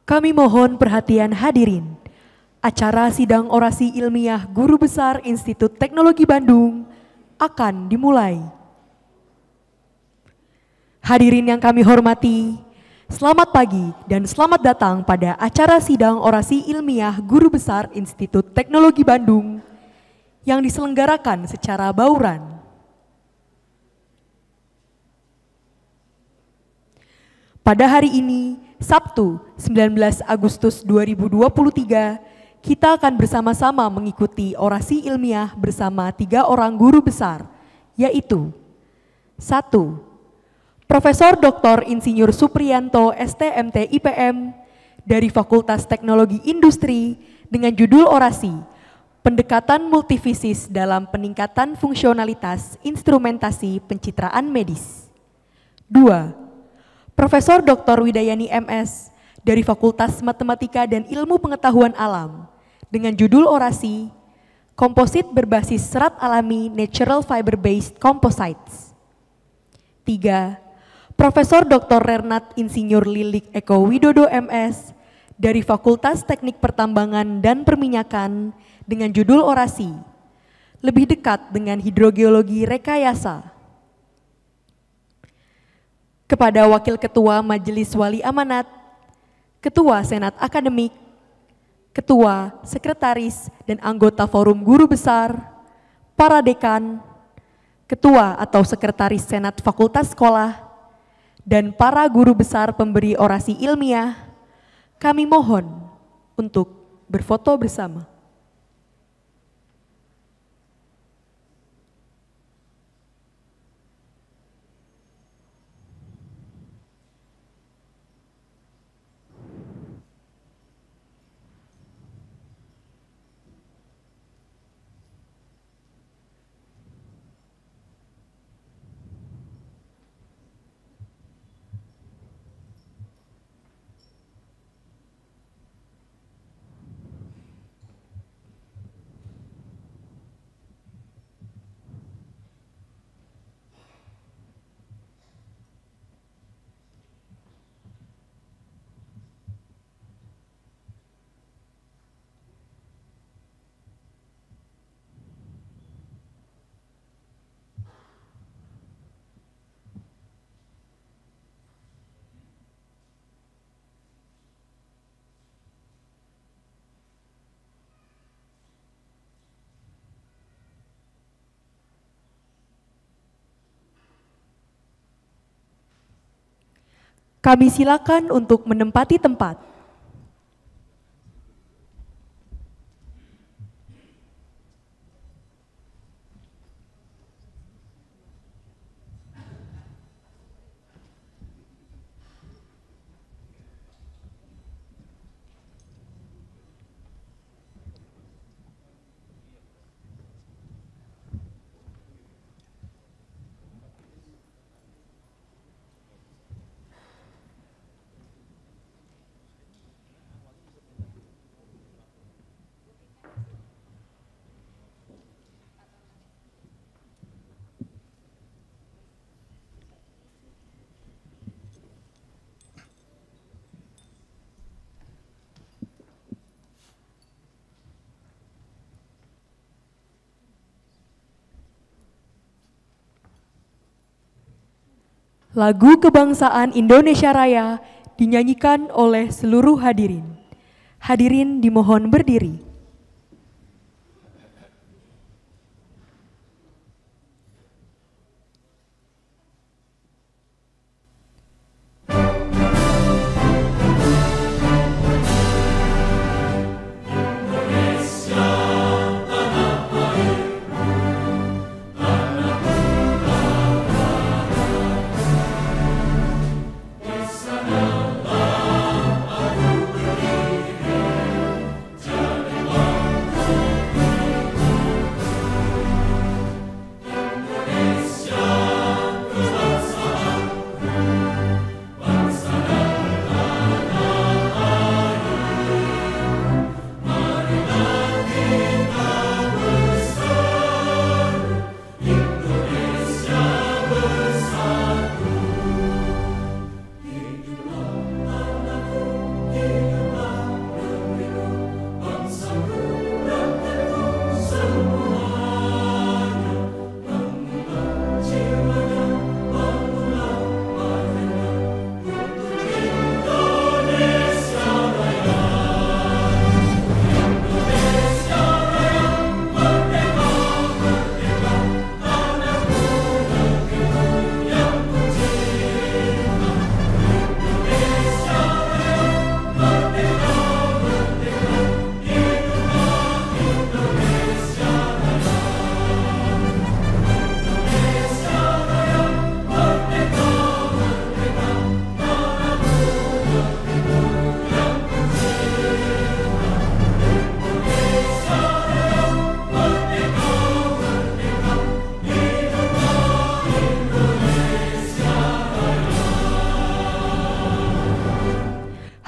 Kami mohon perhatian hadirin. Acara sidang orasi ilmiah Guru Besar Institut Teknologi Bandung akan dimulai. Hadirin yang kami hormati, selamat pagi dan selamat datang pada acara sidang orasi ilmiah Guru Besar Institut Teknologi Bandung yang diselenggarakan secara bauran. Pada hari ini, Sabtu 19 Agustus 2023, kita akan bersama-sama mengikuti orasi ilmiah bersama 3 orang guru besar, yaitu 1. Profesor Dr. Insinyur Supriyanto STMT IPM dari Fakultas Teknologi Industri dengan judul orasi Pendekatan Multifisis dalam Peningkatan Fungsionalitas Instrumentasi Pencitraan Medis. 2. Profesor Dr. Widayani MS dari Fakultas Matematika dan Ilmu Pengetahuan Alam dengan judul orasi Komposit berbasis serat alami Natural Fiber Based Composites. 3. Profesor Dr. Renat Insinyur Lilik Eko Widodo MS dari Fakultas Teknik Pertambangan dan Perminyakan dengan judul orasi Lebih dekat dengan hidrogeologi rekayasa. Kepada Wakil Ketua Majelis Wali Amanat, Ketua Senat Akademik, Ketua, Sekretaris, dan anggota Forum Guru Besar, para dekan, Ketua atau Sekretaris Senat Fakultas Sekolah, dan para guru besar pemberi orasi ilmiah, kami mohon untuk berfoto bersama. Kami silakan untuk menempati tempat. Lagu Kebangsaan Indonesia Raya dinyanyikan oleh seluruh hadirin. Hadirin dimohon berdiri.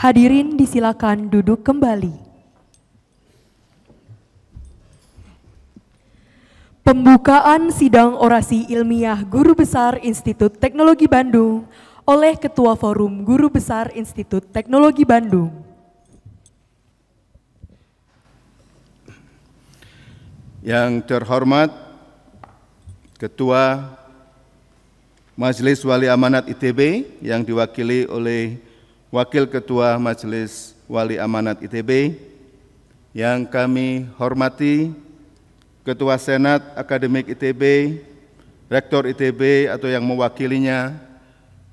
Hadirin disilakan duduk kembali. Pembukaan sidang orasi ilmiah Guru Besar Institut Teknologi Bandung oleh Ketua Forum Guru Besar Institut Teknologi Bandung. Yang terhormat Ketua Majelis Wali Amanat ITB yang diwakili oleh Wakil Ketua Majelis Wali Amanat ITB, yang kami hormati Ketua Senat Akademik ITB, Rektor ITB atau yang mewakilinya,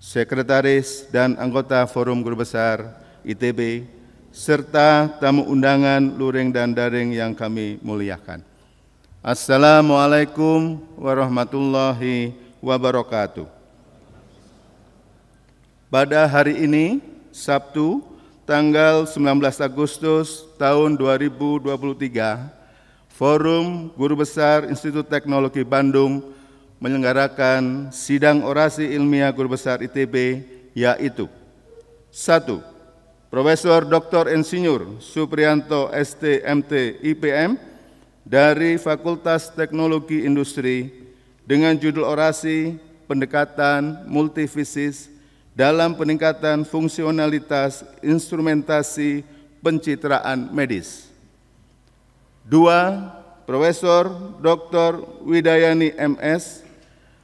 Sekretaris dan anggota Forum Guru Besar ITB, serta tamu undangan luring dan daring yang kami muliakan. Assalamualaikum warahmatullahi wabarakatuh. Pada hari ini, Sabtu, tanggal 19 Agustus tahun 2023, Forum Guru Besar Institut Teknologi Bandung menyelenggarakan sidang orasi ilmiah Guru Besar ITB, yaitu 1. Profesor Dr. Insinyur Supriyanto ST.MT IPM dari Fakultas Teknologi Industri dengan judul orasi pendekatan multifisis dalam peningkatan fungsionalitas instrumentasi pencitraan medis. 2. Profesor Dr. Widayani MS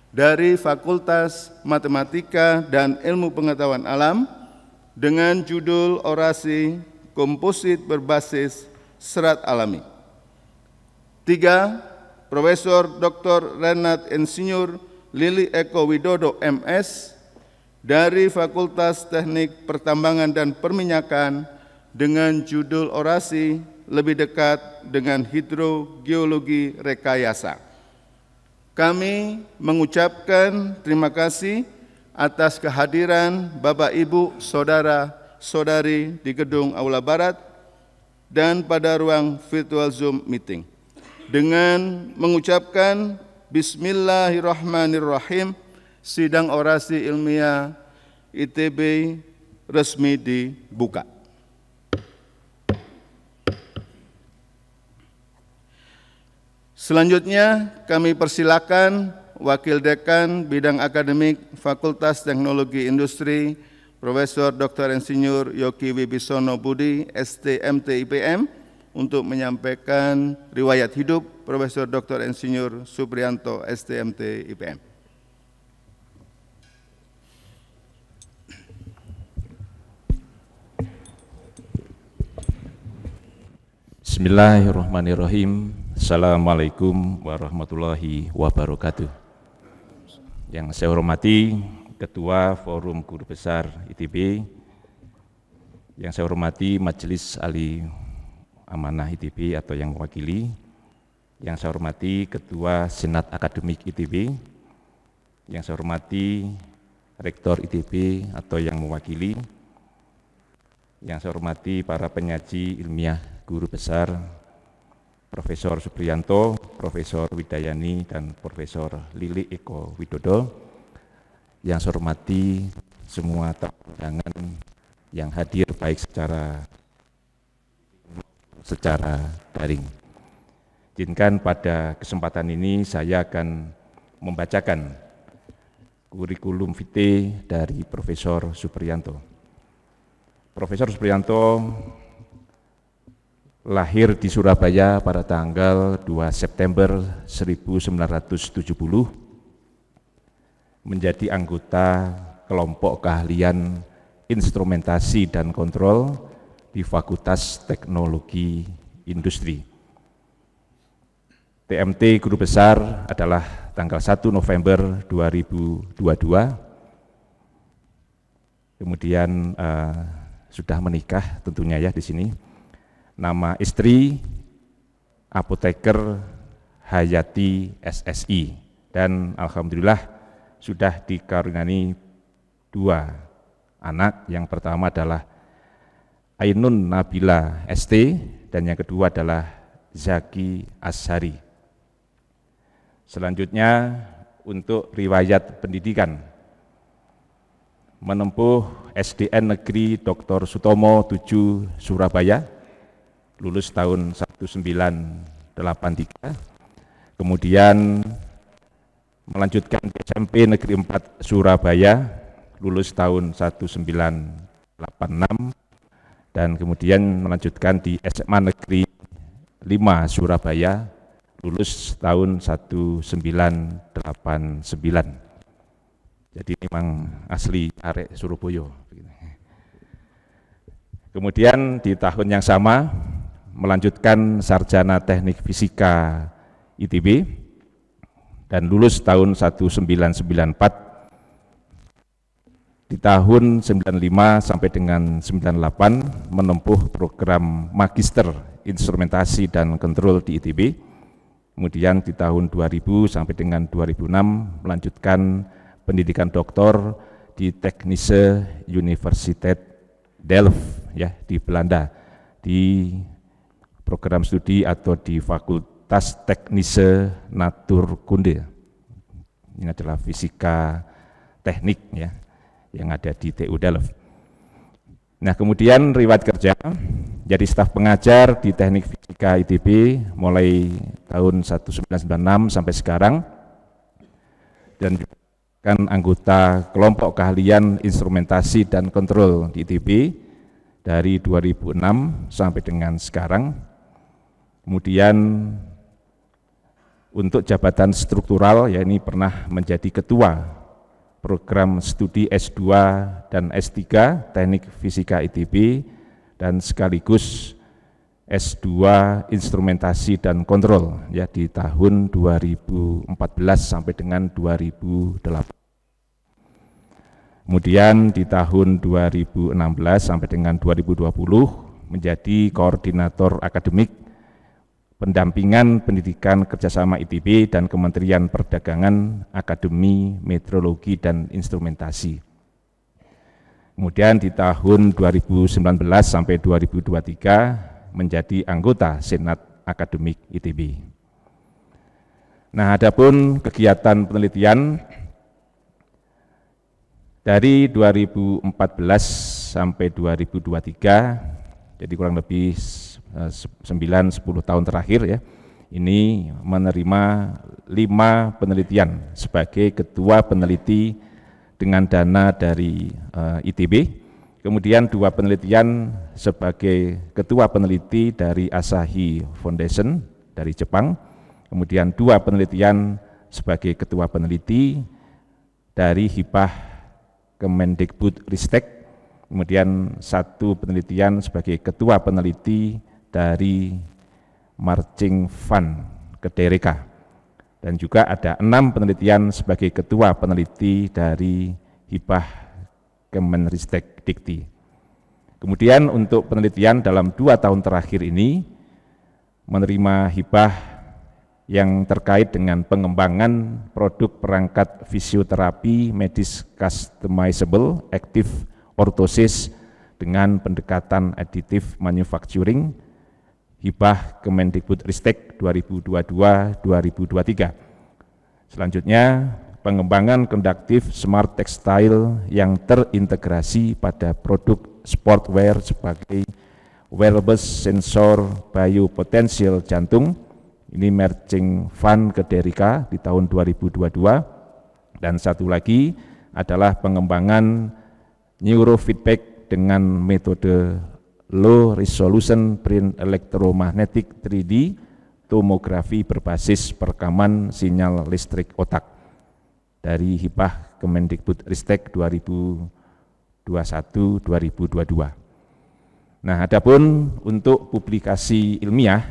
dari Fakultas Matematika dan Ilmu Pengetahuan Alam dengan judul orasi komposit berbasis serat alami. 3. Profesor Dr. Renat Insinyur Lili Eko Widodo MS dari Fakultas Teknik Pertambangan dan Perminyakan dengan judul orasi lebih dekat dengan hidrogeologi rekayasa. Kami mengucapkan terima kasih atas kehadiran Bapak Ibu Saudara-saudari di Gedung Aula Barat dan pada ruang virtual Zoom meeting. Dengan mengucapkan Bismillahirrahmanirrahim, sidang orasi ilmiah ITB resmi dibuka. Selanjutnya kami persilakan Wakil Dekan Bidang Akademik Fakultas Teknologi Industri, Profesor Dr. Insinyur Yogi Wibisono Budi, ST.MT IPM, untuk menyampaikan riwayat hidup Profesor Dr. Insinyur Supriyanto ST.MT IPM. Bismillahirrahmanirrahim. Assalamualaikum warahmatullahi wabarakatuh. Yang saya hormati Ketua Forum Guru Besar ITB, yang saya hormati Majelis Ahli Amanah ITB atau yang mewakili, yang saya hormati Ketua Senat Akademik ITB, yang saya hormati Rektor ITB atau yang mewakili, yang saya hormati para penyaji ilmiah Guru Besar, Profesor Supriyanto, Profesor Widayani, dan Profesor Lili Eko Widodo, yang saya hormati semua tamu undangan yang hadir baik secara daring. Izinkan pada kesempatan ini saya akan membacakan kurikulum vitae dari Profesor Supriyanto. Profesor Supriyanto lahir di Surabaya pada tanggal 2 September 1970, menjadi anggota kelompok keahlian instrumentasi dan kontrol di Fakultas Teknologi Industri. TMT Guru Besar adalah tanggal 1 November 2022, kemudian sudah menikah tentunya ya di sini. Nama istri Apoteker Hayati SSI, dan alhamdulillah sudah dikaruniai 2 anak. Yang pertama adalah Ainun Nabila ST dan yang kedua adalah Zaki Ashari. Selanjutnya untuk riwayat pendidikan, menempuh SDN Negeri Dr. Sutomo 7 Surabaya, lulus tahun 1983. Kemudian melanjutkan di SMP Negeri 4 Surabaya, lulus tahun 1986. Dan kemudian melanjutkan di SMA Negeri 5 Surabaya, lulus tahun 1989. Jadi memang asli arek Surabaya. Kemudian di tahun yang sama melanjutkan sarjana teknik fisika ITB dan lulus tahun 1994. Di tahun 95 sampai dengan 98 menempuh program Magister Instrumentasi dan Kontrol di ITB. Kemudian di tahun 2000 sampai dengan 2006 melanjutkan pendidikan doktor di Technische Universiteit Delft ya di Belanda, di program studi atau di Fakultas Technische Natuurkunde. Ini adalah fisika teknik ya yang ada di TU Delft. Nah, kemudian riwayat kerja jadi staf pengajar di Teknik Fisika ITB mulai tahun 1996 sampai sekarang, dan juga kan anggota kelompok keahlian instrumentasi dan kontrol di ITB dari 2006 sampai dengan sekarang. Kemudian untuk jabatan struktural, ya ini pernah menjadi ketua program studi S2 dan S3 Teknik Fisika ITB dan sekaligus S2 Instrumentasi dan Kontrol ya di tahun 2014 sampai dengan 2008. Kemudian di tahun 2016 sampai dengan 2020 menjadi koordinator akademik pendampingan pendidikan kerjasama ITB dan Kementerian Perdagangan Akademi Meteorologi dan Instrumentasi. Kemudian di tahun 2019 sampai 2023 menjadi anggota Senat Akademik ITB. Nah, adapun kegiatan penelitian dari 2014 sampai 2023, jadi kurang lebih 9-10 tahun terakhir ya, ini menerima 5 penelitian sebagai ketua peneliti dengan dana dari ITB, kemudian 2 penelitian sebagai ketua peneliti dari Asahi Foundation dari Jepang, kemudian 2 penelitian sebagai ketua peneliti dari Hibah Kemendikbudristek, kemudian 1 penelitian sebagai ketua peneliti dari Marching Fund Kedereka, dan juga ada 6 penelitian sebagai ketua peneliti dari Hibah Kemenristek Dikti. Kemudian untuk penelitian dalam 2 tahun terakhir ini menerima hibah yang terkait dengan pengembangan produk perangkat fisioterapi medis customizable active orthosis dengan pendekatan additive manufacturing, hibah Kemendikbudristek 2022-2023. Selanjutnya, pengembangan konduktif smart textile yang terintegrasi pada produk sportwear sebagai wearable sensor biopotensial jantung, ini Marching Fund Kedereka di tahun 2022, dan 1 lagi adalah pengembangan neurofeedback dengan metode Low Resolution Brain Electromagnetic 3D tomografi berbasis perekaman sinyal listrik otak dari hibah Kemendikbudristek 2021-2022. Nah, adapun untuk publikasi ilmiah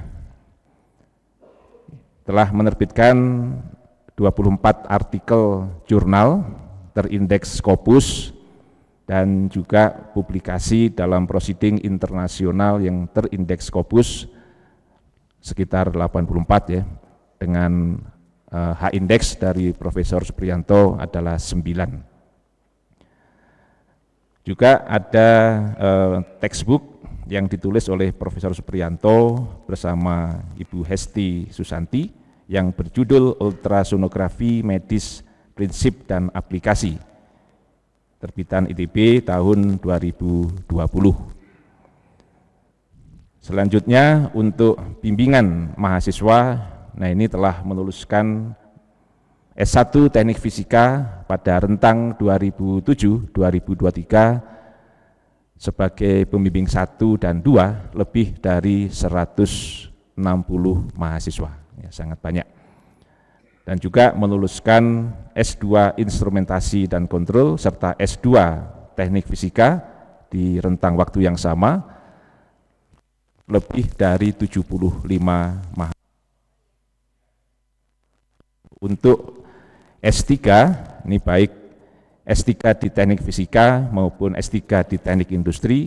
telah menerbitkan 24 artikel jurnal terindeks Scopus dan juga publikasi dalam proceeding internasional yang terindeks Scopus sekitar 84 ya, dengan H-index dari Profesor Supriyanto adalah 9. Juga ada textbook yang ditulis oleh Profesor Supriyanto bersama Ibu Hesti Susanti yang berjudul Ultrasonografi Medis Prinsip dan Aplikasi. terbitan ITB tahun 2020. Selanjutnya untuk bimbingan mahasiswa, nah ini telah meluluskan S1 Teknik Fisika pada rentang 2007-2023 sebagai pembimbing 1 dan 2 lebih dari 160 mahasiswa, ya, sangat banyak. Dan juga meluluskan S2 Instrumentasi dan Kontrol serta S2 Teknik Fisika di rentang waktu yang sama lebih dari 75 mahasiswa. Untuk S3, ini baik S3 di Teknik Fisika maupun S3 di Teknik Industri,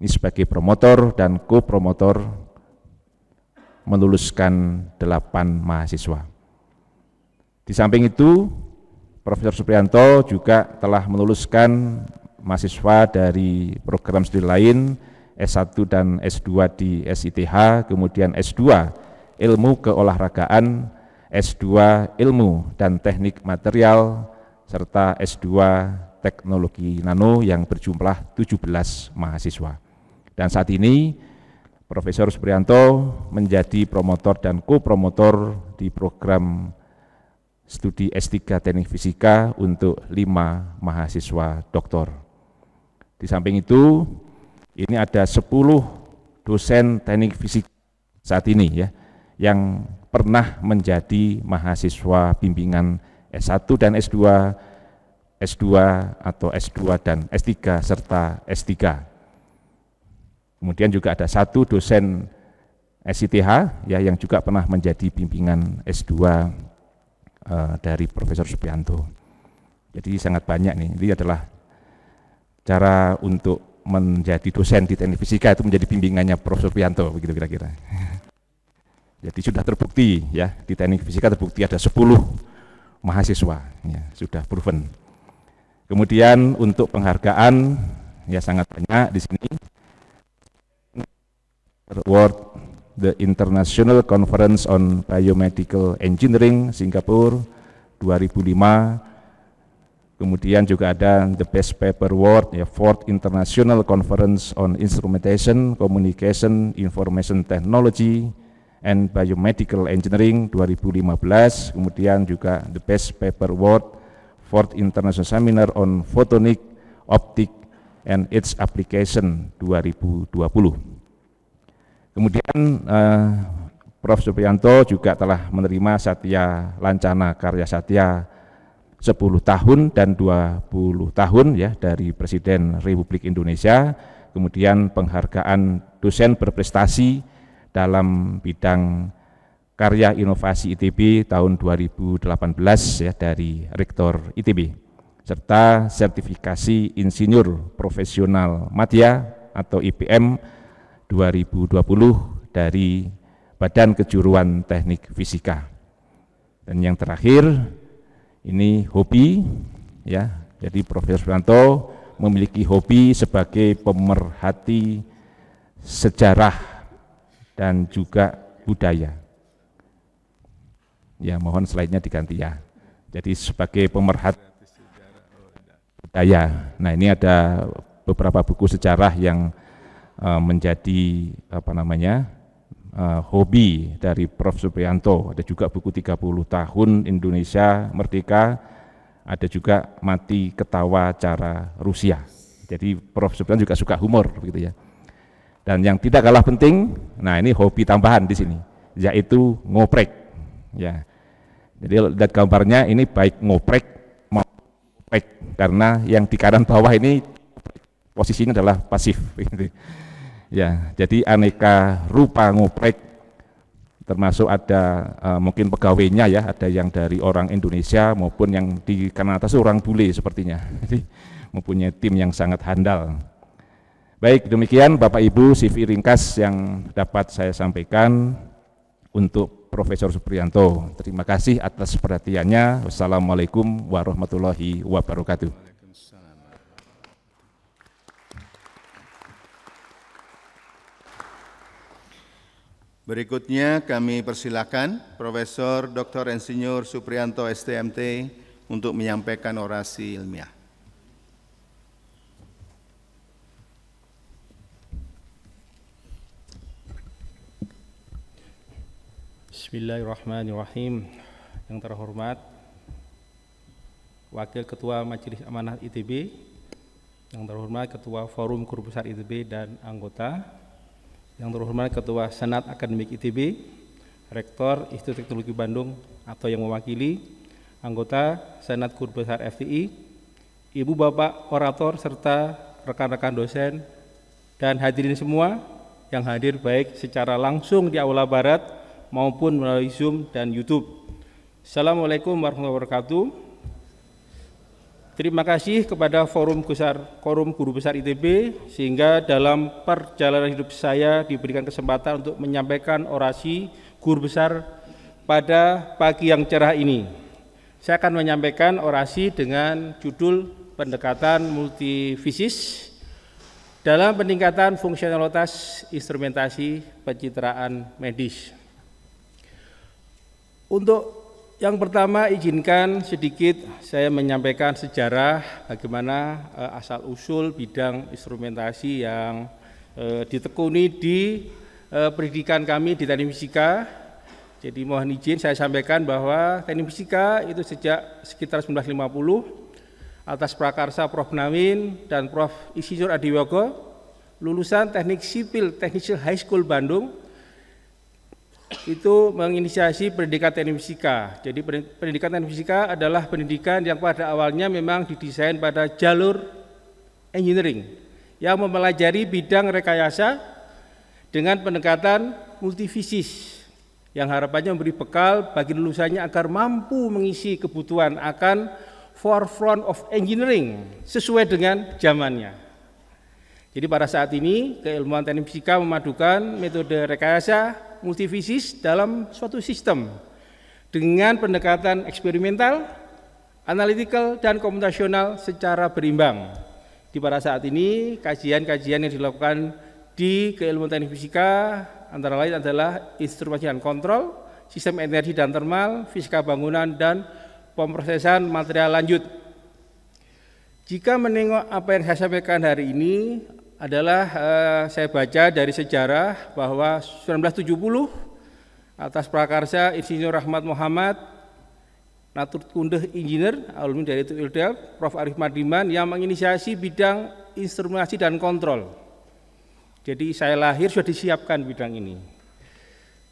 ini sebagai promotor dan co-promotor meluluskan 8 mahasiswa. Di samping itu, Profesor Supriyanto juga telah meluluskan mahasiswa dari program studi lain, S1 dan S2 di SITH, kemudian S2 Ilmu Keolahragaan, S2 Ilmu dan Teknik Material, serta S2 Teknologi Nano yang berjumlah 17 mahasiswa. Dan saat ini Profesor Supriyanto menjadi promotor dan co-promotor di program studi S3 Teknik Fisika untuk 5 mahasiswa doktor. Di samping itu, ini ada 10 dosen teknik fisika saat ini ya, yang pernah menjadi mahasiswa bimbingan S1 dan S2, S2 atau S2 dan S3 serta S3. Kemudian juga ada 1 dosen SITH ya, yang juga pernah menjadi bimbingan S2 dari Profesor Supriyanto. Jadi sangat banyak nih. Ini adalah cara untuk menjadi dosen di teknik fisika itu menjadi bimbingannya Profesor Supriyanto, begitu kira-kira. Jadi sudah terbukti ya, di teknik fisika terbukti ada 10 mahasiswa, ya, sudah proven. Kemudian untuk penghargaan ya sangat banyak di sini. Award the International Conference on Biomedical Engineering Singapore 2005. Kemudian juga ada The Best Paper Award, ya, 4th International Conference on Instrumentation, Communication, Information Technology, and Biomedical Engineering 2015. Kemudian juga The Best Paper Award, 4th International Seminar on Photonic, Optic, and its Application 2020. Kemudian Prof. Supriyanto juga telah menerima Satya Lancana Karya Satya 10 tahun dan 20 tahun ya dari Presiden Republik Indonesia, kemudian penghargaan dosen berprestasi dalam bidang karya inovasi ITB tahun 2018 ya dari Rektor ITB, serta sertifikasi insinyur profesional madya atau IPM 2020 dari Badan Kejuruan Teknik Fisika. Dan yang terakhir ini hobi ya, jadi Profesor Supriyanto memiliki hobi sebagai pemerhati sejarah dan juga budaya. Ya, mohon slide-nya diganti ya. Jadi sebagai pemerhati budaya. Nah, ini ada beberapa buku sejarah yang menjadi hobi dari Prof. Supriyanto. Ada juga buku 30 tahun Indonesia Merdeka, ada juga Mati Ketawa Cara Rusia. Jadi Prof. Supriyanto juga suka humor begitu ya. Dan yang tidak kalah penting, nah ini hobi tambahan di sini, yaitu ngoprek. Ya. Jadi lihat gambarnya ini baik ngoprek maupun ngoprek, karena yang di kanan bawah ini posisinya adalah pasif. Ya, jadi aneka rupa ngoprek, termasuk ada mungkin pegawainya ya, ada yang dari orang Indonesia maupun yang di kanan atas orang bule sepertinya. Jadi mempunyai tim yang sangat handal. Baik, demikian Bapak Ibu CV ringkas yang dapat saya sampaikan untuk Profesor Supriyanto. Terima kasih atas perhatiannya. Wassalamualaikum warahmatullahi wabarakatuh. Berikutnya kami persilakan Profesor Dr. Insinyur Supriyanto STMT untuk menyampaikan orasi ilmiah. Bismillahirrahmanirrahim. Yang terhormat Wakil Ketua Majelis Amanat ITB, yang terhormat Ketua Forum Guru Besar ITB dan anggota, yang terhormat Ketua Senat Akademik ITB, Rektor Institut Teknologi Bandung atau yang mewakili, anggota Senat Guru Besar FTI, Ibu Bapak orator serta rekan-rekan dosen dan hadirin semua yang hadir baik secara langsung di Aula Barat maupun melalui Zoom dan YouTube. Assalamualaikum warahmatullahi wabarakatuh. Terima kasih kepada Forum Guru Besar ITB sehingga dalam perjalanan hidup saya diberikan kesempatan untuk menyampaikan orasi guru besar pada pagi yang cerah ini. Saya akan menyampaikan orasi dengan judul pendekatan multifisis dalam peningkatan fungsionalitas instrumentasi pencitraan medis. Untuk yang pertama, izinkan sedikit saya menyampaikan sejarah bagaimana asal-usul bidang instrumentasi yang ditekuni di pendidikan kami di Teknik Fisika. Jadi mohon izin saya sampaikan bahwa Teknik Fisika itu sejak sekitar 1950 atas prakarsa Prof. Nawin dan Prof. Insinyur Adiwiyogo, lulusan Teknik Sipil Technical High School Bandung, itu menginisiasi pendidikan teknik fisika. Jadi pendidikan teknik fisika adalah pendidikan yang pada awalnya memang didesain pada jalur engineering yang mempelajari bidang rekayasa dengan pendekatan multifisis yang harapannya memberi bekal bagi lulusannya agar mampu mengisi kebutuhan akan forefront of engineering sesuai dengan zamannya. Jadi pada saat ini keilmuan teknik fisika memadukan metode rekayasa multifisis dalam suatu sistem dengan pendekatan eksperimental, analytical, dan komputasional secara berimbang. Di pada saat ini kajian-kajian yang dilakukan di keilmuan teknik fisika antara lain adalah instrumentasi dan kontrol, sistem energi dan termal, fisika bangunan, dan pemrosesan material lanjut. Jika menengok apa yang saya sampaikan hari ini adalah saya baca dari sejarah bahwa 1970 atas prakarsa Insinyur Rahmat Muhammad, Naturkunde Engineer, alumni dari UILDAP, Prof. Arif Madiman yang menginisiasi bidang instrumentasi dan kontrol. Jadi saya lahir sudah disiapkan bidang ini.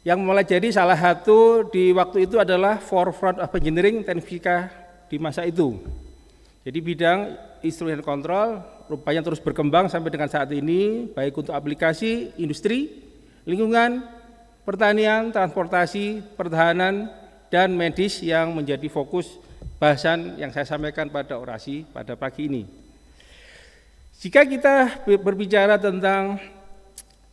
Yang mulai jadi salah satu di waktu itu adalah forefront of engineering teknik fisika di masa itu. Jadi bidang instrumen kontrol rupanya terus berkembang sampai dengan saat ini, baik untuk aplikasi industri, lingkungan, pertanian, transportasi, pertahanan, dan medis yang menjadi fokus bahasan yang saya sampaikan pada orasi pada pagi ini. Jika kita berbicara tentang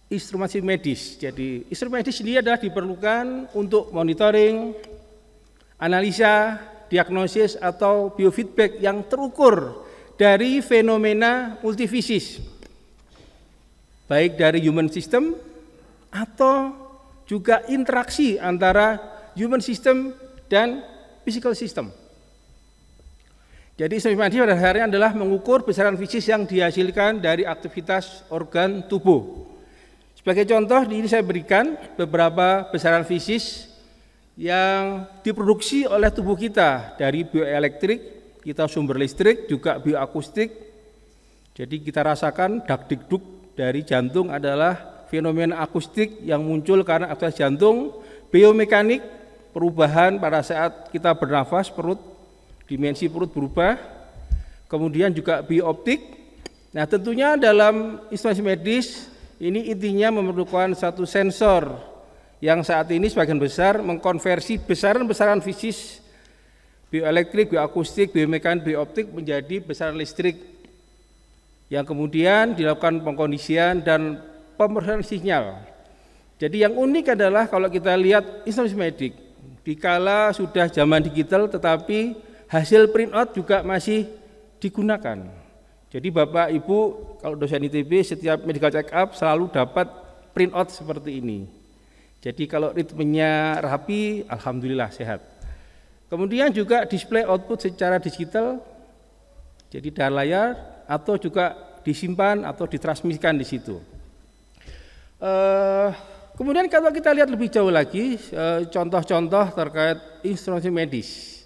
instrumentasi medis, jadi instrumen medis ini adalah diperlukan untuk monitoring, analisa, diagnosis atau biofeedback yang terukur dari fenomena multifisis, baik dari human system atau juga interaksi antara human system dan physical system. Jadi instrumen medis pada dasarnya adalah mengukur besaran fisis yang dihasilkan dari aktivitas organ tubuh. Sebagai contoh, di ini saya berikan beberapa besaran fisis yang diproduksi oleh tubuh kita dari bioelektrik, kita sumber listrik, juga bioakustik. Jadi kita rasakan dak-dikduk dari jantung adalah fenomena akustik yang muncul karena aktivitas jantung, biomekanik, perubahan pada saat kita bernafas, perut, dimensi perut berubah, kemudian juga biooptik. Nah tentunya dalam instrumentasi medis ini intinya memerlukan satu sensor yang saat ini sebagian besar mengkonversi besaran-besaran fisis bioelektrik, bioakustik, biomekanik, biooptik menjadi besaran listrik yang kemudian dilakukan pengkondisian dan pemrosesan sinyal. Jadi yang unik adalah kalau kita lihat instrumentasi medik, dikala sudah zaman digital tetapi hasil printout juga masih digunakan. Jadi Bapak Ibu kalau dosen ITB setiap medical check up selalu dapat printout seperti ini. Jadi kalau ritmenya rapi, alhamdulillah sehat. Kemudian juga display output secara digital, jadi dari layar atau juga disimpan atau ditransmisikan di situ. Kemudian kalau kita lihat lebih jauh lagi, contoh-contoh terkait instrumen medis.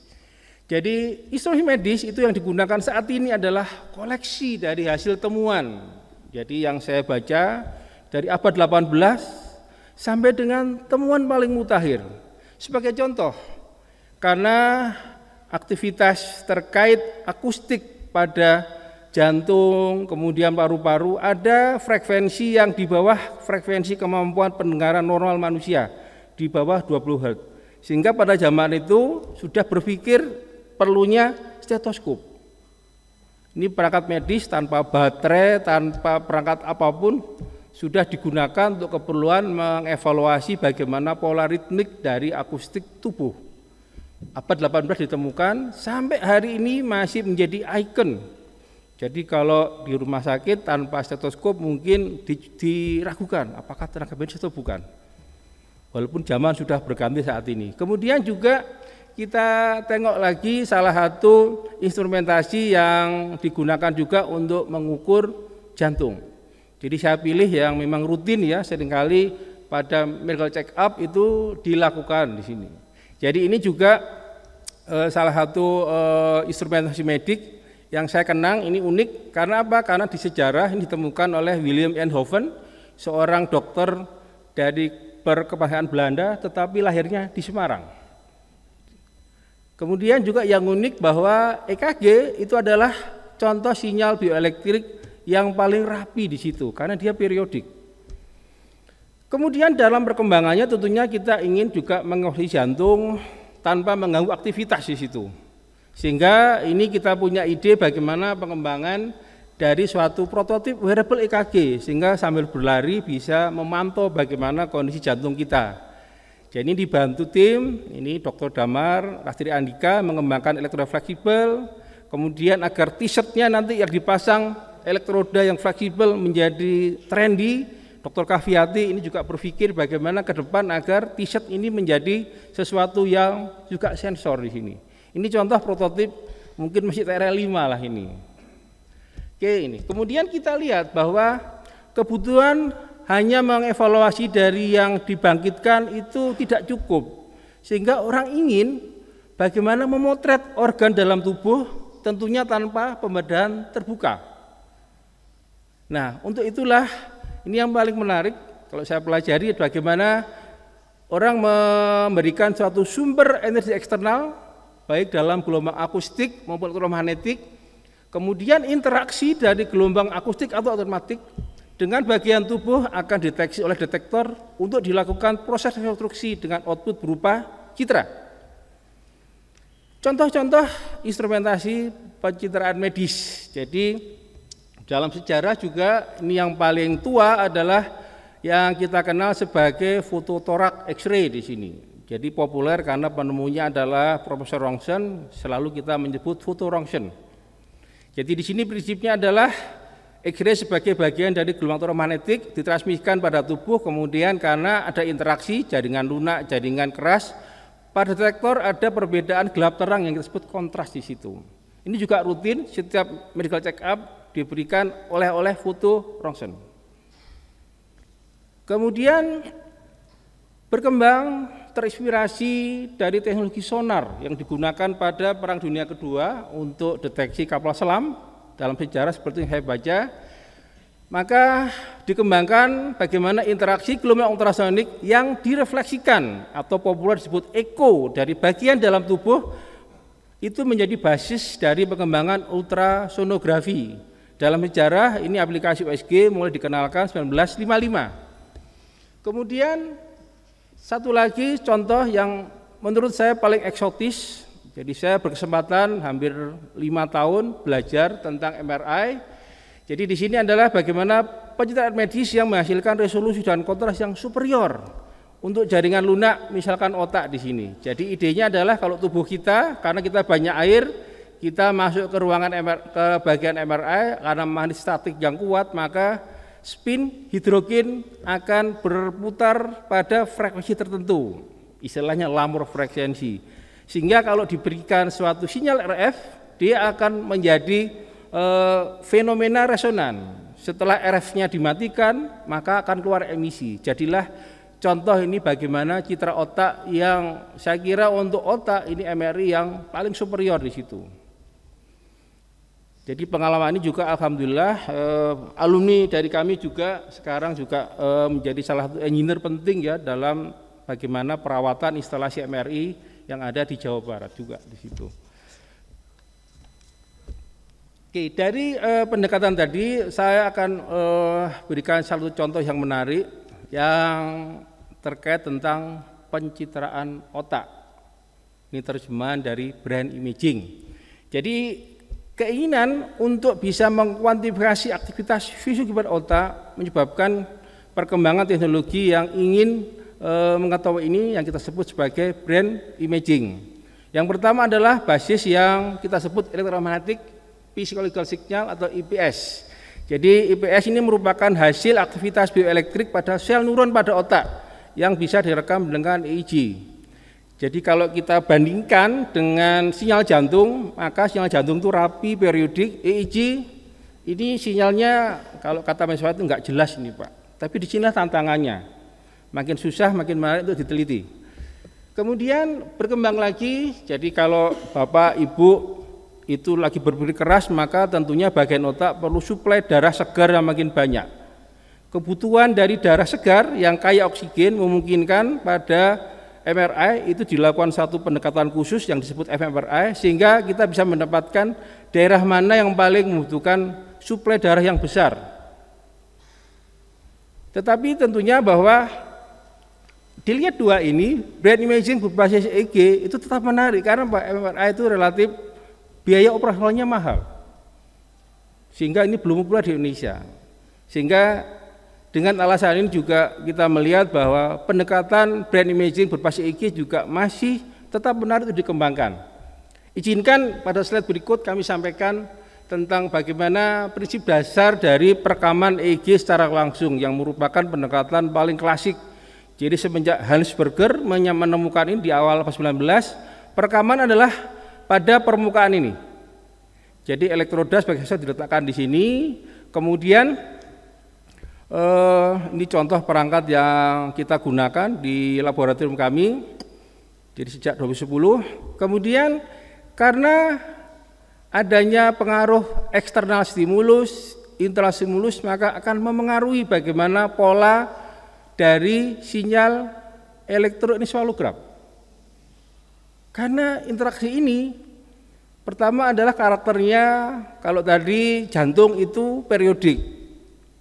Jadi instrumen medis itu yang digunakan saat ini adalah koleksi dari hasil temuan. Jadi yang saya baca dari abad 18 sampai dengan temuan paling mutakhir. Sebagai contoh, karena aktivitas terkait akustik pada jantung, kemudian paru-paru, ada frekuensi yang di bawah frekuensi kemampuan pendengaran normal manusia, di bawah 20 Hz. Sehingga pada zaman itu sudah berpikir perlunya stetoskop. Ini perangkat medis tanpa baterai, tanpa perangkat apapun, sudah digunakan untuk keperluan mengevaluasi bagaimana pola ritmik dari akustik tubuh. Abad 18 ditemukan, sampai hari ini masih menjadi ikon. Jadi kalau di rumah sakit tanpa stetoskop mungkin diragukan apakah tenaga medis atau bukan. Walaupun zaman sudah berganti saat ini. Kemudian juga kita tengok lagi salah satu instrumentasi yang digunakan juga untuk mengukur jantung. Jadi saya pilih yang memang rutin ya, seringkali pada medical check up itu dilakukan di sini. Jadi ini juga salah satu instrumentasi medik yang saya kenang. Ini unik karena apa? Karena di sejarah ini ditemukan oleh Willem Eindhoven, seorang dokter dari berkebangsaan Belanda tetapi lahirnya di Semarang. Kemudian juga yang unik bahwa EKG itu adalah contoh sinyal bioelektrik yang paling rapi di situ karena dia periodik. Kemudian dalam perkembangannya tentunya kita ingin juga mengoperasi jantung tanpa mengganggu aktivitas di situ. Sehingga ini kita punya ide bagaimana pengembangan dari suatu prototip wearable EKG sehingga sambil berlari bisa memantau bagaimana kondisi jantung kita. Jadi ini dibantu tim, ini Dr. Damar, Rastri Andika mengembangkan elektroda fleksibel, kemudian agar t-shirtnya nanti yang dipasang elektroda yang fleksibel menjadi trendy. Dr. Kaviati ini juga berpikir bagaimana ke depan agar t-shirt ini menjadi sesuatu yang juga sensor di sini. Ini contoh prototip mungkin masih TRL 5 lah ini. Oke, ini. Kemudian kita lihat bahwa kebutuhan hanya mengevaluasi dari yang dibangkitkan itu tidak cukup. Sehingga orang ingin bagaimana memotret organ dalam tubuh tentunya tanpa pembedahan terbuka. Nah, untuk itulah ini yang paling menarik kalau saya pelajari bagaimana orang memberikan suatu sumber energi eksternal baik dalam gelombang akustik maupun elektromagnetik, kemudian interaksi dari gelombang akustik atau otomatik dengan bagian tubuh akan deteksi oleh detektor untuk dilakukan proses rekonstruksi dengan output berupa citra. Contoh-contoh instrumentasi pencitraan medis. Jadi dalam sejarah juga ini yang paling tua adalah yang kita kenal sebagai fototorak X-ray di sini. Jadi populer karena penemunya adalah Profesor Röntgen, selalu kita menyebut fotoröntgen. Jadi di sini prinsipnya adalah X-ray sebagai bagian dari gelombang elektromagnetik ditransmisikan pada tubuh, kemudian karena ada interaksi jaringan lunak, jaringan keras, pada detektor ada perbedaan gelap terang yang disebut kontras di situ. Ini juga rutin setiap medical check up diberikan oleh fotoröntgen. Kemudian berkembang terinspirasi dari teknologi sonar yang digunakan pada Perang Dunia Kedua untuk deteksi kapal selam dalam sejarah seperti yang saya baca. Maka dikembangkan bagaimana interaksi gelombang ultrasonik yang direfleksikan atau populer disebut echo dari bagian dalam tubuh itu menjadi basis dari pengembangan ultrasonografi. Dalam sejarah ini aplikasi USG mulai dikenalkan 1955. Kemudian satu lagi contoh yang menurut saya paling eksotis, jadi saya berkesempatan hampir 5 tahun belajar tentang MRI. Jadi di sini adalah bagaimana pencitraan medis yang menghasilkan resolusi dan kontras yang superior untuk jaringan lunak, misalkan otak di sini. Jadi idenya adalah kalau tubuh kita, karena kita banyak air, kita masuk ke ruangan ke bagian MRI karena magnet statik yang kuat, maka spin hidrogen akan berputar pada frekuensi tertentu, istilahnya lamur frekuensi. Sehingga kalau diberikan suatu sinyal RF, dia akan menjadi fenomena resonan. Setelah RF-nya dimatikan, maka akan keluar emisi. Jadilah contoh ini bagaimana citra otak yang saya kira untuk otak ini MRI yang paling superior di situ. Jadi pengalaman ini juga alhamdulillah alumni dari kami juga sekarang juga menjadi salah satu engineer penting ya dalam bagaimana perawatan instalasi MRI yang ada di Jawa Barat juga di situ. Oke, dari pendekatan tadi saya akan berikan satu contoh yang menarik yang terkait tentang pencitraan otak. Ini terjemahan dari brain imaging. Jadi keinginan untuk bisa mengkuantifikasi aktivitas fisik pada otak menyebabkan perkembangan teknologi yang ingin mengetahui ini yang kita sebut sebagai brain imaging. Yang pertama adalah basis yang kita sebut electromagnetic physiological signal atau IPS. Jadi IPS ini merupakan hasil aktivitas bioelektrik pada sel neuron pada otak yang bisa direkam dengan EEG. Jadi kalau kita bandingkan dengan sinyal jantung, maka sinyal jantung itu rapi, periodik. EEG ini sinyalnya kalau kata mahasiswa itu enggak jelas ini Pak. Tapi di sinilah tantangannya. Makin susah, makin menarik untuk diteliti. Kemudian berkembang lagi, jadi kalau Bapak, Ibu itu lagi berpikir keras, maka tentunya bagian otak perlu suplai darah segar yang makin banyak. Kebutuhan dari darah segar yang kaya oksigen memungkinkan pada MRI itu dilakukan satu pendekatan khusus yang disebut fMRI sehingga kita bisa mendapatkan daerah mana yang paling membutuhkan suplai darah yang besar. Tetapi tentunya bahwa dilihat dua ini, brain imaging berbasis EEG itu tetap menarik karena MRI itu relatif biaya operasionalnya mahal. Sehingga ini belum populer di Indonesia. Sehingga dengan alasan ini juga kita melihat bahwa pendekatan brain imaging berbasis EEG juga masih tetap menarik untuk dikembangkan. Izinkan pada slide berikut kami sampaikan tentang bagaimana prinsip dasar dari perekaman EEG secara langsung yang merupakan pendekatan paling klasik. Jadi semenjak Hans Berger menemukan ini di awal abad 19, perekaman adalah pada permukaan ini. Jadi elektroda sebagai saya diletakkan di sini, kemudian ini contoh perangkat yang kita gunakan di laboratorium kami. Jadi sejak 2010, kemudian karena adanya pengaruh eksternal stimulus, internal stimulus, maka akan memengaruhi bagaimana pola dari sinyal elektroencefalogram. Karena interaksi ini pertama adalah karakternya, kalau tadi jantung itu periodik,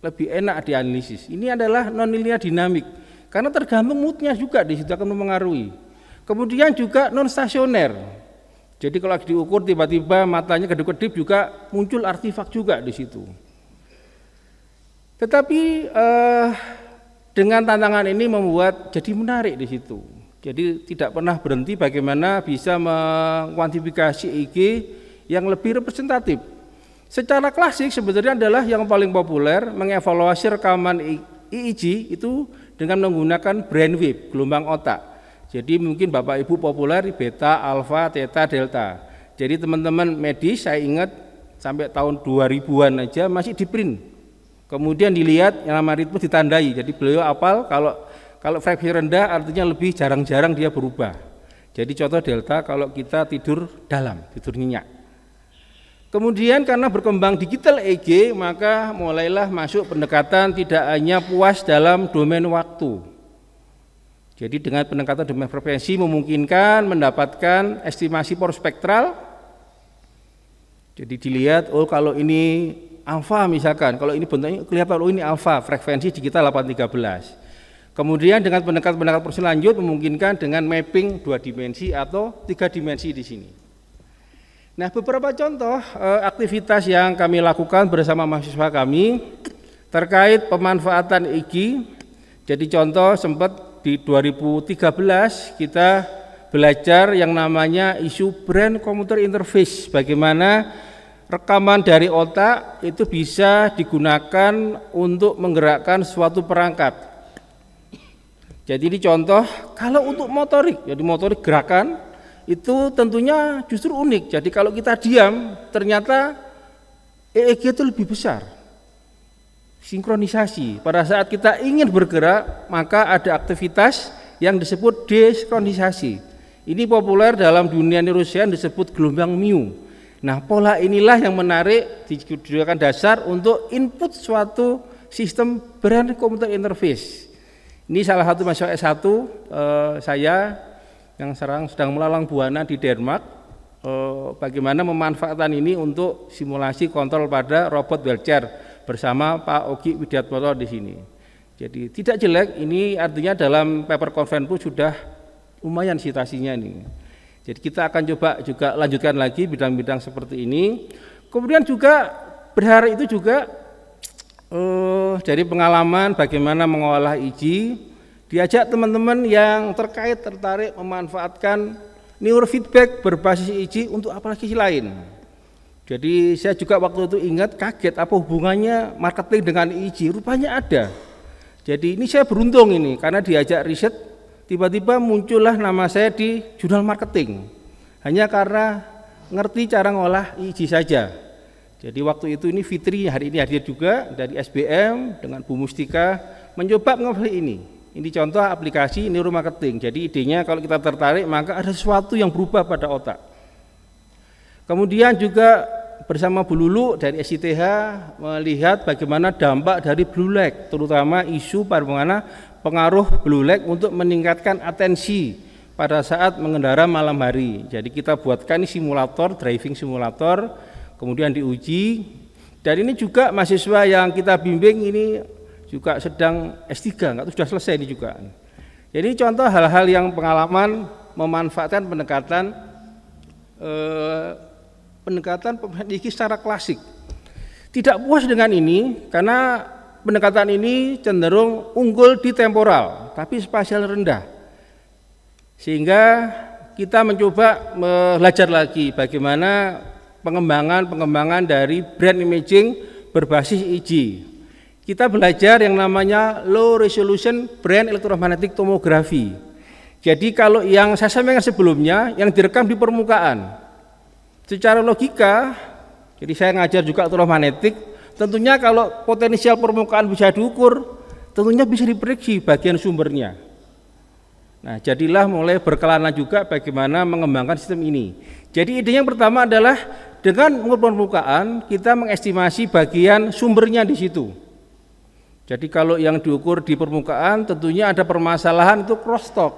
lebih enak dianalisis. Ini adalah nonlinear dinamik karena tergantung moodnya juga di situ akan mempengaruhi. Kemudian juga non stasioner. Jadi kalau diukur tiba-tiba matanya kedip-kedip juga muncul artefak juga di situ. Tetapi dengan tantangan ini membuat jadi menarik di situ. Jadi tidak pernah berhenti bagaimana bisa mengkuantifikasi EEG yang lebih representatif. Secara klasik sebenarnya adalah yang paling populer mengevaluasi rekaman EEG itu dengan menggunakan brainwave, gelombang otak. Jadi mungkin Bapak Ibu populer beta, alfa, theta, delta. Jadi teman-teman medis saya ingat sampai tahun 2000-an aja masih di print. Kemudian dilihat yang nama ritme ditandai. Jadi beliau hafal kalau frekuensi rendah artinya lebih jarang-jarang dia berubah. Jadi contoh delta kalau kita tidur dalam, tidur nyenyak. Kemudian karena berkembang digital EEG maka mulailah masuk pendekatan tidak hanya puas dalam domain waktu. Jadi dengan pendekatan domain frekuensi memungkinkan mendapatkan estimasi power spektral. Jadi dilihat oh kalau ini alfa misalkan, kalau ini bentuknya kelihatan oh ini alfa, frekuensi digital 813. Kemudian dengan pendekatan lanjut memungkinkan dengan mapping 2 dimensi atau 3 dimensi di sini. Nah, beberapa contoh aktivitas yang kami lakukan bersama mahasiswa kami terkait pemanfaatan EEG. Jadi contoh sempat di 2013 kita belajar yang namanya isu brain computer interface, bagaimana rekaman dari otak itu bisa digunakan untuk menggerakkan suatu perangkat. Jadi ini contoh, kalau untuk motorik, jadi motorik gerakan itu tentunya justru unik. Jadi kalau kita diam, ternyata EEG itu lebih besar. sinkronisasi. Pada saat kita ingin bergerak, maka ada aktivitas yang disebut desinkronisasi. Ini populer dalam dunia neuroscience disebut gelombang mu. Nah, pola inilah yang menarik dijadikan dasar untuk input suatu sistem brain computer interface. Ini salah satu mahasiswa S1 saya yang sekarang sedang melalang buana di Denmark, bagaimana memanfaatkan ini untuk simulasi kontrol pada robot wheelchair bersama Pak Ogi Widiatmoko di sini. Jadi tidak jelek, ini artinya dalam paper conference sudah lumayan citasinya nih. Jadi kita akan coba juga lanjutkan lagi bidang-bidang seperti ini. Kemudian juga berharap itu juga dari pengalaman bagaimana mengolah IJ, diajak teman-teman yang tertarik memanfaatkan neurofeedback berbasis IJ untuk aplikasi lain. Jadi saya juga waktu itu ingat kaget apa hubungannya marketing dengan IJ, rupanya ada. Jadi ini saya beruntung ini karena diajak riset, tiba-tiba muncullah nama saya di jurnal marketing. Hanya karena ngerti cara ngolah IJ saja. Jadi waktu itu ini Fitri hari ini hadir juga dari SBM dengan Bu Mustika mencoba mengolah ini. Ini contoh aplikasi neuromarketing. Jadi idenya kalau kita tertarik maka ada sesuatu yang berubah pada otak. Kemudian juga bersama Bu Lulu dari SITH melihat bagaimana dampak dari blue light, terutama isu bagaimana pengaruh blue light untuk meningkatkan atensi pada saat mengendara malam hari. Jadi kita buatkan simulator, driving simulator, kemudian diuji. Dan ini juga mahasiswa yang kita bimbing ini juga sedang S3, nggak tahu sudah selesai ini juga. Jadi contoh hal-hal yang pengalaman memanfaatkan pendekatan IQ secara klasik. Tidak puas dengan ini karena pendekatan ini cenderung unggul di temporal, tapi spasial rendah. Sehingga kita mencoba belajar lagi bagaimana pengembangan dari brain imaging berbasis EEG. Kita belajar yang namanya low resolution brain electromagnetic tomography. Jadi kalau yang saya sampaikan sebelumnya yang direkam di permukaan, secara logika, jadi saya ngajar juga elektromagnetik, tentunya kalau potensial permukaan bisa diukur, tentunya bisa diprediksi bagian sumbernya. Nah, jadilah mulai berkelana juga bagaimana mengembangkan sistem ini. Jadi ide yang pertama adalah dengan mengukur permukaan, kita mengestimasi bagian sumbernya di situ. Jadi kalau yang diukur di permukaan, tentunya ada permasalahan itu crosstalk,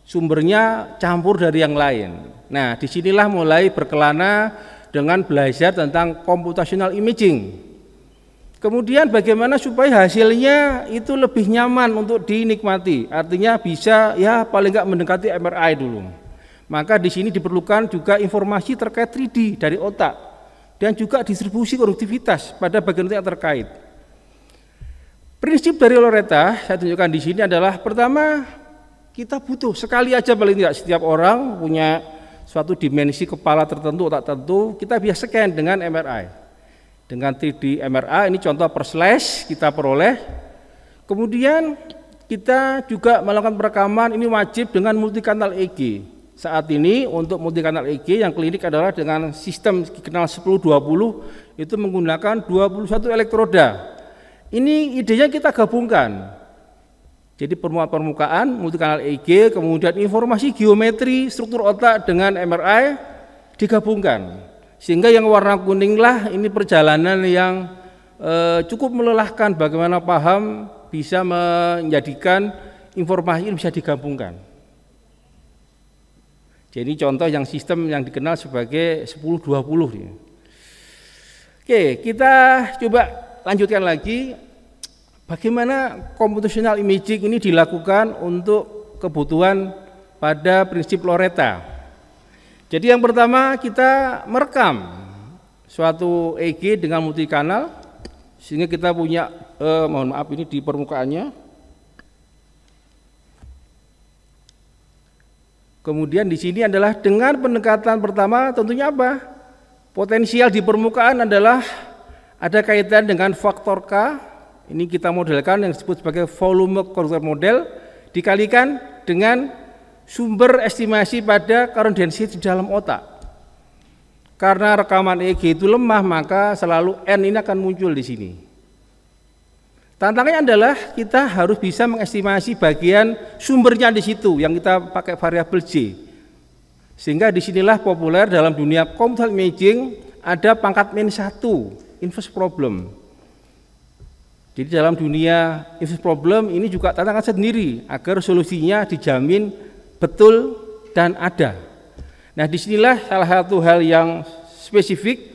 sumbernya campur dari yang lain. Nah, disinilah mulai berkelana dengan belajar tentang computational imaging. Kemudian bagaimana supaya hasilnya itu lebih nyaman untuk dinikmati, artinya bisa ya paling nggak mendekati MRI dulu. Maka di sini diperlukan juga informasi terkait 3D dari otak dan juga distribusi konduktivitas pada bagian yang terkait. Prinsip dari Loretta saya tunjukkan di sini adalah pertama, kita butuh sekali aja paling tidak setiap orang punya suatu dimensi kepala tertentu, otak tertentu, kita bisa scan dengan MRI. Dengan 3D MRI, ini contoh per slash kita peroleh. Kemudian kita juga melakukan perekaman, ini wajib dengan multikanal EEG. Saat ini untuk multikanal EEG yang klinik adalah dengan sistem dikenal 10-20, itu menggunakan 21 elektroda. Ini idenya kita gabungkan. Jadi permukaan, multikanal EEG, kemudian informasi geometri, struktur otak dengan MRI digabungkan. Sehingga yang warna kuning lah ini perjalanan yang cukup melelahkan bagaimana paham bisa menjadikan informasi ini bisa digabungkan. Jadi contoh yang sistem yang dikenal sebagai 10-20. Oke, kita coba lanjutkan lagi bagaimana computational imaging ini dilakukan untuk kebutuhan pada prinsip Loretta. Jadi yang pertama kita merekam suatu EEG dengan multikanal sehingga kita punya mohon maaf ini di permukaannya. Kemudian di sini adalah dengan pendekatan pertama tentunya apa? Potensial di permukaan adalah ada kaitan dengan faktor K. Ini kita modelkan yang disebut sebagai volume conductor model dikalikan dengan sumber estimasi pada current density di dalam otak. Karena rekaman EEG itu lemah, maka selalu N ini akan muncul di sini. Tantangannya adalah kita harus bisa mengestimasi bagian sumbernya di situ yang kita pakai variabel J. Sehingga disinilah populer dalam dunia computer imaging ada pangkat -1, inverse problem. Jadi dalam dunia inverse problem ini juga tantangan sendiri agar solusinya dijamin betul dan ada. Nah, disinilah salah satu hal yang spesifik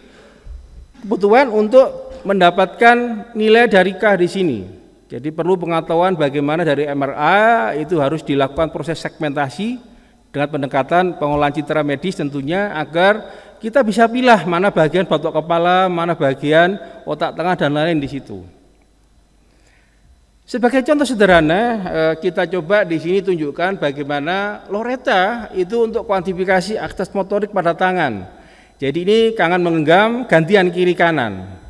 kebutuhan untuk mendapatkan nilai dari K di sini. Jadi perlu pengetahuan bagaimana dari MRA itu harus dilakukan proses segmentasi dengan pendekatan pengolahan citra medis tentunya agar kita bisa pilih mana bagian batok kepala, mana bagian otak tengah dan lain-lain di situ. Sebagai contoh sederhana, kita coba di sini tunjukkan bagaimana Loretta itu untuk kuantifikasi akses motorik pada tangan. Jadi ini tangan menggenggam gantian kiri kanan.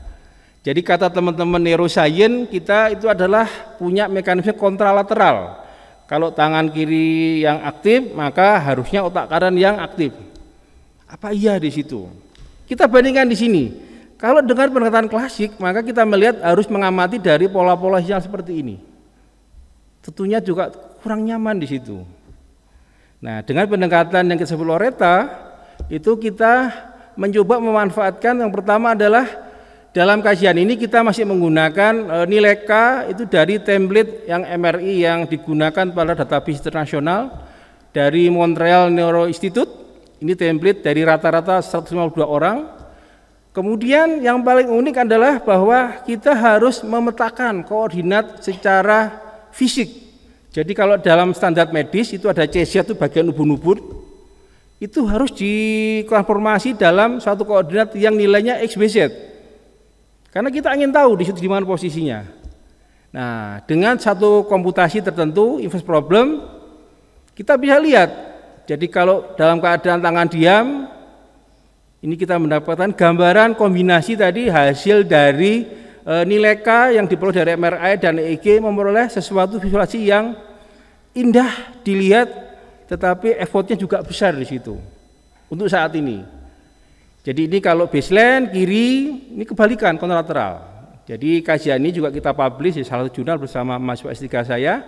Jadi kata teman-teman neuroscience, kita itu adalah punya mekanisme kontralateral. Kalau tangan kiri yang aktif, maka harusnya otak kanan yang aktif. Apa iya di situ? Kita bandingkan di sini. Kalau dengan pendekatan klasik, maka kita melihat harus mengamati dari pola-pola yang seperti ini. Tentunya juga kurang nyaman di situ. Nah, dengan pendekatan yang disebut Loretta, itu kita mencoba memanfaatkan yang pertama adalah dalam kajian ini kita masih menggunakan nilai K itu dari template yang MRI yang digunakan pada database internasional dari Montreal Neuro Institute. Ini template dari rata-rata 152 orang. Kemudian yang paling unik adalah bahwa kita harus memetakan koordinat secara fisik. Jadi kalau dalam standar medis itu ada CZ itu bagian ubun-ubun, itu harus ditransformasi dalam suatu koordinat yang nilainya XYZ. Karena kita ingin tahu di situ di mana posisinya. Nah, dengan satu komputasi tertentu, inverse problem, kita bisa lihat. Jadi kalau dalam keadaan tangan diam, ini kita mendapatkan gambaran kombinasi tadi hasil dari nilai K yang diperoleh dari MRI dan EEG memperoleh sesuatu visualisasi yang indah dilihat, tetapi effortnya juga besar di situ untuk saat ini. Jadi ini kalau baseline kiri, ini kebalikan kontralateral. Jadi kajian ini juga kita publish di salah satu jurnal bersama mahasiswa S3 saya.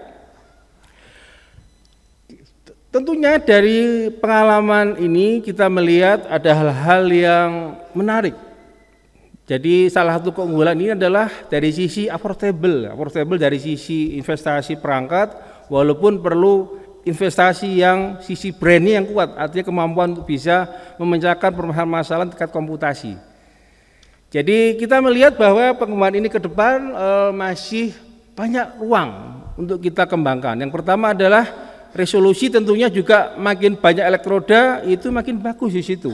Tentunya dari pengalaman ini kita melihat ada hal-hal yang menarik. Jadi salah satu keunggulan ini adalah dari sisi affordable dari sisi investasi perangkat, walaupun perlu investasi yang sisi brandnya yang kuat, artinya kemampuan untuk bisa memecahkan permasalahan tingkat komputasi. Jadi kita melihat bahwa pengembangan ini ke depan masih banyak ruang untuk kita kembangkan. Yang pertama adalah resolusi, tentunya juga makin banyak elektroda itu makin bagus di situ.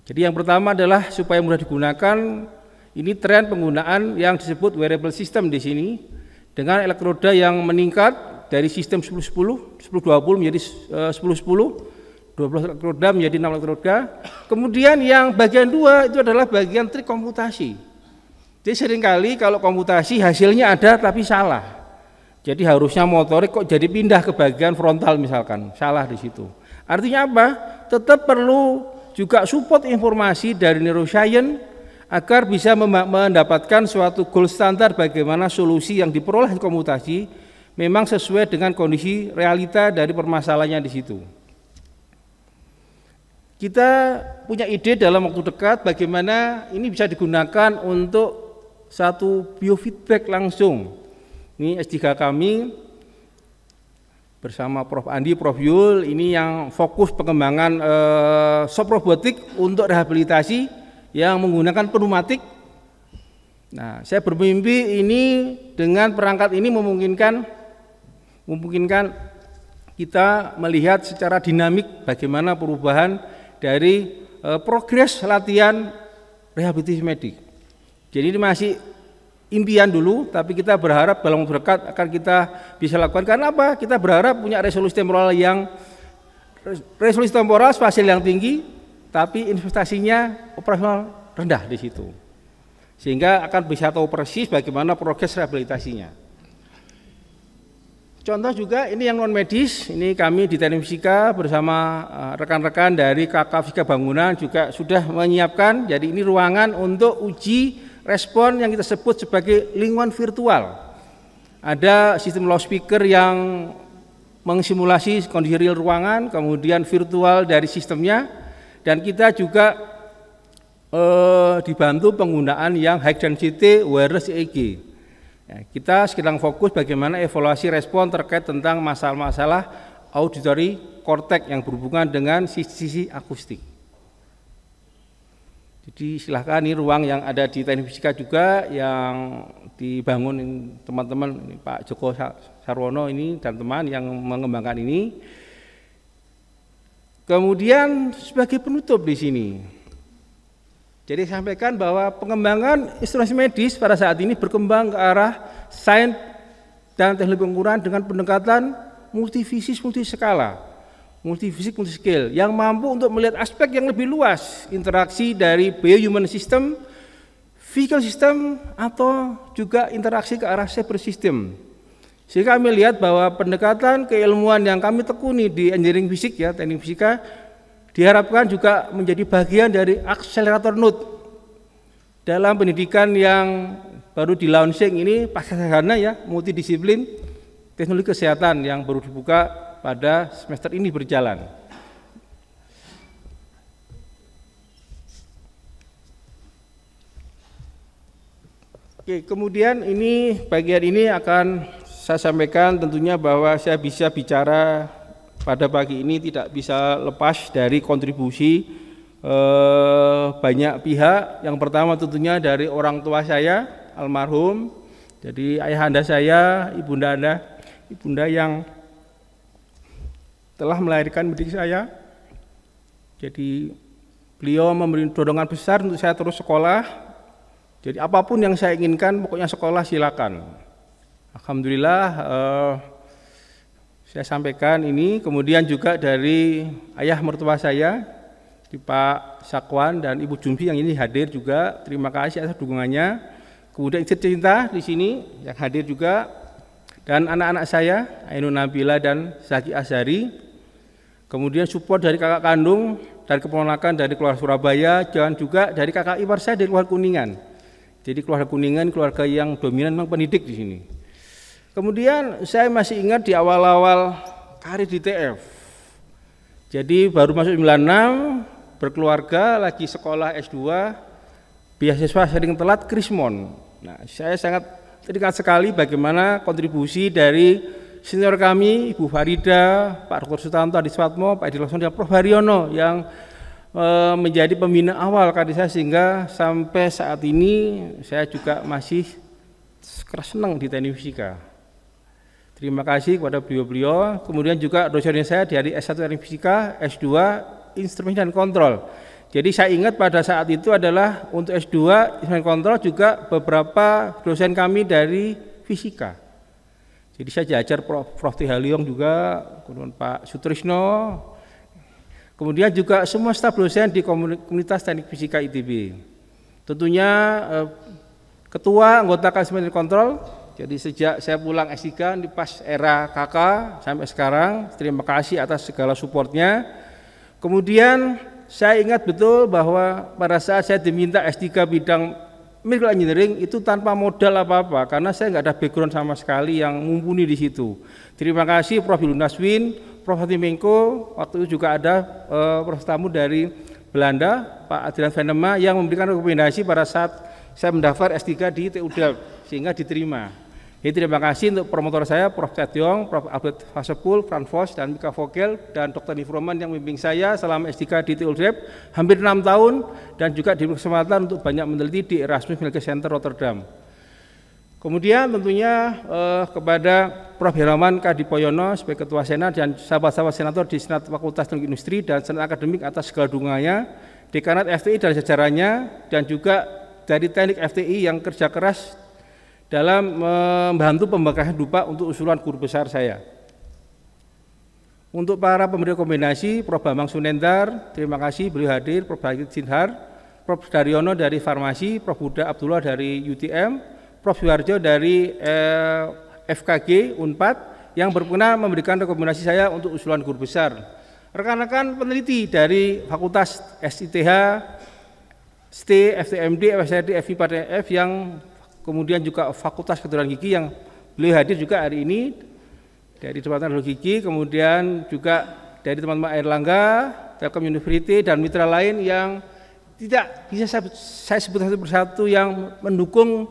Jadi yang pertama adalah supaya mudah digunakan, ini tren penggunaan yang disebut wearable system di sini dengan elektroda yang meningkat dari sistem 10-10, 10-20 menjadi 10-10, 12 elektroda menjadi 6 elektroda. Kemudian yang bagian 2 itu adalah bagian trik komputasi. Jadi seringkali kalau komputasi hasilnya ada tapi salah. Jadi harusnya motorik kok jadi pindah ke bagian frontal misalkan, salah di situ. Artinya apa? Tetap perlu juga support informasi dari neuroscience agar bisa mendapatkan suatu gold standar bagaimana solusi yang diperoleh komputasi memang sesuai dengan kondisi realita dari permasalahannya di situ. Kita punya ide dalam waktu dekat bagaimana ini bisa digunakan untuk satu biofeedback langsung. Ini S3 kami bersama Prof. Andi, Prof. Yul, ini yang fokus pengembangan shop robotik untuk rehabilitasi yang menggunakan pneumatik. Nah, saya bermimpi ini dengan perangkat ini memungkinkan kita melihat secara dinamik bagaimana perubahan dari progres latihan rehabilitasi medik. Jadi ini masih impian dulu, tapi kita berharap dalam waktu dekat akan kita bisa lakukan. Karena apa? Kita berharap punya resolusi temporal spasial yang tinggi, tapi investasinya operasional rendah di situ. Sehingga akan bisa tahu persis bagaimana progres rehabilitasinya. Contoh juga ini yang non medis, ini kami di Teknik Fisika bersama rekan-rekan dari Kakak Fisika Bangunan juga sudah menyiapkan. Jadi ini ruangan untuk uji respon yang kita sebut sebagai lingkungan virtual. Ada sistem loudspeaker yang mengsimulasi kondisi real ruangan, kemudian virtual dari sistemnya, dan kita juga dibantu penggunaan yang high density wireless EEG. Ya, kita sedang fokus bagaimana evaluasi respon terkait tentang masalah-masalah auditory cortex yang berhubungan dengan sisi akustik. Jadi silahkan, ini ruang yang ada di Teknik Fisika juga yang dibangun teman-teman Pak Joko Sarwono ini dan teman yang mengembangkan ini. Kemudian sebagai penutup di sini, jadi saya sampaikan bahwa pengembangan instrumentasi medis pada saat ini berkembang ke arah sains dan teknologi pengukuran dengan pendekatan multifisik multiskala, multifisik multiscale yang mampu untuk melihat aspek yang lebih luas interaksi dari bio-human system, physical system, atau juga interaksi ke arah cyber system. Sehingga kami lihat bahwa pendekatan keilmuan yang kami tekuni di engineering fisik, ya, teknik fisika, diharapkan juga menjadi bagian dari akselerator node dalam pendidikan yang baru di launching ini pasca sarjana, ya, multidisiplin teknologi kesehatan yang baru dibuka pada semester ini berjalan. Oke, kemudian ini bagian ini akan saya sampaikan tentunya bahwa saya bisa bicara pada pagi ini tidak bisa lepas dari kontribusi banyak pihak. Yang pertama tentunya dari orang tua saya almarhum, jadi ayahanda saya, ibunda yang telah melahirkan mendidik saya. Jadi beliau memberi dorongan besar untuk saya terus sekolah. Jadi apapun yang saya inginkan, pokoknya sekolah silakan. Alhamdulillah saya sampaikan ini. Kemudian juga dari ayah mertua saya, di Pak Sakwan dan Ibu Jumbi yang ini hadir juga. Terima kasih atas dukungannya. Kemudian istri cinta di sini yang hadir juga, dan anak-anak saya Ainun Nabila dan Zaki Azhari. Kemudian support dari kakak kandung, dari keponakan dari keluarga Surabaya, dan juga dari kakak ipar saya dari keluarga Kuningan. Jadi keluarga Kuningan keluarga yang dominan memang pendidik di sini. Kemudian saya masih ingat di awal-awal karir di TF. Jadi baru masuk 96, berkeluarga, lagi sekolah S2, beasiswa sering telat Krismon. Nah, saya sangat teringat sekali bagaimana kontribusi dari senior kami, Ibu Farida, Pak Dr. Sutanto Adiswatmo, Pak Edi Laksono, dan Prof. Haryono yang menjadi pembina awal karir saya, sehingga sampai saat ini saya juga masih keras senang di Teknik Fisika. Terima kasih kepada beliau-beliau. Kemudian juga dosennya saya dari S1 Teknik Fisika, S2 Instrumen dan Kontrol. Jadi saya ingat pada saat itu adalah untuk S2 Instrumen Kontrol juga beberapa dosen kami dari fisika. Jadi saya diajar Prof. Tihaliong juga, kemudian Pak Sutrisno, kemudian juga semua staf dosen di komunitas Teknik Fisika ITB. Tentunya ketua anggota Instrumen dan Kontrol. Jadi sejak saya pulang S3 di pas era KK sampai sekarang, terima kasih atas segala supportnya. Kemudian saya ingat betul bahwa pada saat saya diminta S3 bidang mechanical engineering itu tanpa modal apa-apa, karena saya nggak ada background sama sekali yang mumpuni di situ. Terima kasih Prof. Hilun Naswin, Prof. Hati Mengko, waktu itu juga ada Prof. tamu dari Belanda, Pak Adrian Venema, yang memberikan rekomendasi pada saat saya mendaftar S3 di TU Delft, sehingga diterima. Jadi terima kasih untuk promotor saya, Prof. Taetyong, Prof. Albert Fasepul, Fran Vos, dan Mika Vogel, dan Dr. Nifroman yang membimbing saya selama S3 di TU Delft hampir 6 tahun, dan juga diberi kesempatan untuk banyak meneliti di Erasmus Medical Center Rotterdam. Kemudian tentunya kepada Prof. Heraman Kadipoyono sebagai Ketua Senat dan sahabat-sahabat senator di Senat Fakultas Teknik Industri dan Senat Akademik atas segala dukungannya, Dekanat FTI dan jajarannya, dan juga dari Teknik FTI yang kerja keras dalam membantu pembangkangan dupa untuk usulan guru besar saya. Untuk para pemberi rekomendasi, Prof. Bambang Sunendar, terima kasih beliau hadir, Prof. Bagit Sinhar, Prof. Daryono dari Farmasi, Prof. Huda Abdullah dari UTM, Prof. Suharjo dari FKG Unpad yang berkenan memberikan rekomendasi saya untuk usulan guru besar. Rekan-rekan peneliti dari Fakultas SITH, ST, FTMD, FSRD, FIPA, yang kemudian juga Fakultas Kedokteran Gigi yang beliau hadir juga hari ini dari Departemen Gigi, kemudian juga dari teman-teman Airlangga, Telkom University, dan mitra lain yang tidak bisa saya sebut satu persatu yang mendukung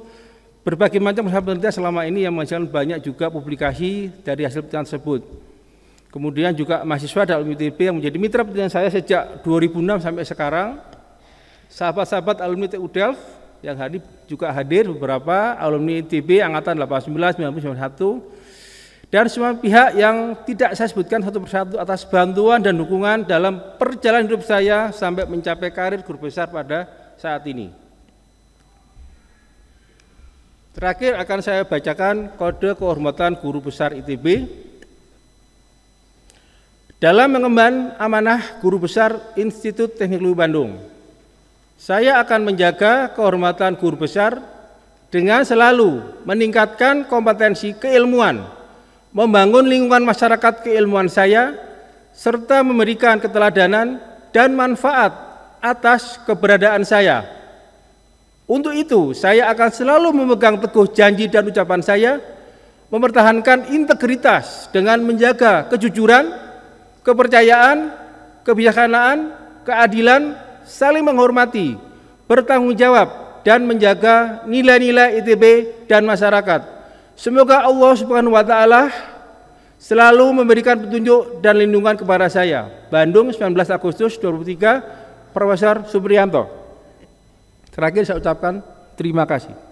berbagai macam penelitian selama ini yang menghasilkan banyak juga publikasi dari hasil penelitian tersebut. Kemudian juga mahasiswa dan alumni ITB yang menjadi mitra penelitian saya sejak 2006 sampai sekarang, sahabat-sahabat alumni TU Delft yang juga hadir beberapa alumni ITB angkatan 89, 90, 91, dan semua pihak yang tidak saya sebutkan satu persatu atas bantuan dan dukungan dalam perjalanan hidup saya sampai mencapai karir guru besar pada saat ini. Terakhir akan saya bacakan kode kehormatan guru besar ITB. Dalam mengemban amanah guru besar Institut Teknik Bandung, saya akan menjaga kehormatan guru besar dengan selalu meningkatkan kompetensi keilmuan, membangun lingkungan masyarakat keilmuan saya, serta memberikan keteladanan dan manfaat atas keberadaan saya. Untuk itu, saya akan selalu memegang teguh janji dan ucapan saya, mempertahankan integritas dengan menjaga kejujuran, kepercayaan, kebijaksanaan, keadilan, saling menghormati, bertanggung jawab, dan menjaga nilai-nilai ITB dan masyarakat. Semoga Allah Subhanahu wa Ta'ala selalu memberikan petunjuk dan lindungan kepada saya. Bandung, 19 Agustus 2003, Profesor Supriyanto. Terakhir saya ucapkan terima kasih.